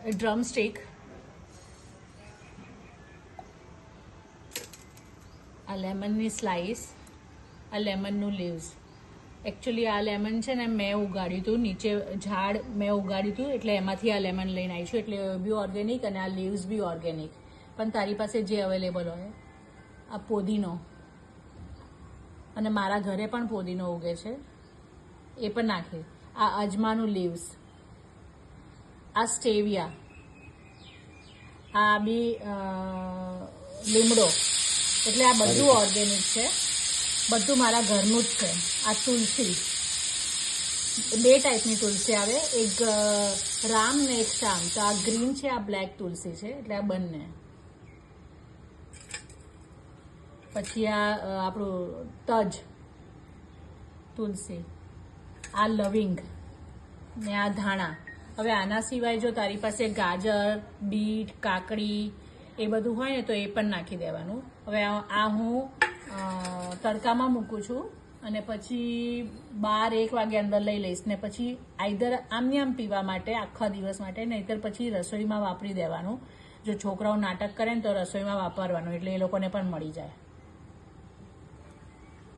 Drum stick, આ લેમનની slice, આ લેમનનું leaves. Actually આ લેમન છે ને મેં ઉગાડ્યું હતું, નીચે ઝાડ મેં ઉગાડ્યું હતું, એટલે એમાંથી આ લેમન લઈને આવી છું. એટલે એ બી ઓર્ગેનિક અને આ લીવ્સ બી ઓર્ગેનિક. પણ તારી પાસે જે અવેલેબલ હોય. આ પોદીનો, અને મારા ઘરે પણ પોદીનો ઉગે છે, એ પણ નાખે. આ અજમાનું લીવ્સ, આ સ્ટેવિયા, આ બી લીમડો. એટલે આ બધું ઓર્ગેનિક છે, બધું મારા ઘરનું જ છે. આ તુલસી, 2 ટાઈપની તુલસી આવે, એક રામ ને એક શ્યામ. તો આ ગ્રીન છે, આ બ્લેક તુલસી છે, એટલે આ બંને. પછી આ આપણું તજ તુલસી, આ લવિંગ ને આ ધાણા. હવે આના સિવાય જો તારી પાસે ગાજર, બીટ, કાકડી એ બધું હોય ને તો એ પણ નાખી દેવાનું. હવે આ હું તડકામાં મૂકું છું અને પછી 12-1 વાગે અંદર લઈ લઈશ ને પછી આઈધર આમને આમ પીવા માટે આખા દિવસ માટે, નહીંતર પછી રસોઈમાં વાપરી દેવાનું. જો છોકરાઓ નાટક કરે ને તો રસોઈમાં વાપરવાનું, એટલે એ લોકોને પણ મળી જાય.